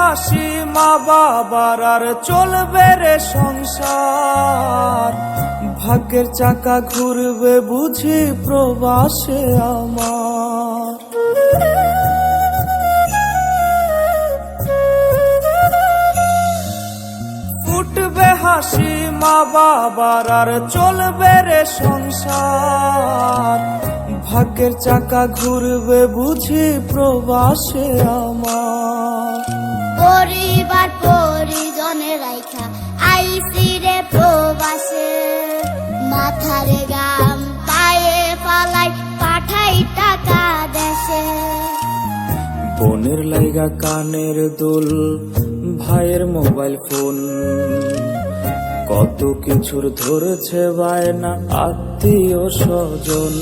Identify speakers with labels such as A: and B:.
A: হাসি মা বাবার আর চলবে রে সংসার, ভাগ্যের চাকা ঘুরবে বুঝি প্রবাসে আমার। ফুটবে হাসি মা বাবার আর চলবে রে সংসার, ভাগ্যের চাকা ঘুরবে বুঝি প্রবাসে আমার।
B: পরিবার পরিজনের রাইখা আইসি রে প্রবাসে, মাথারে গাম পায়ে ফালাই পাঠাই টাকা দেশে।
A: বোনের লাইগা কানের দুল, ভাইয়ের মোবাইল ফোন, কত কিছুর ধরেছে বায়না আত্মীয় স্বজন।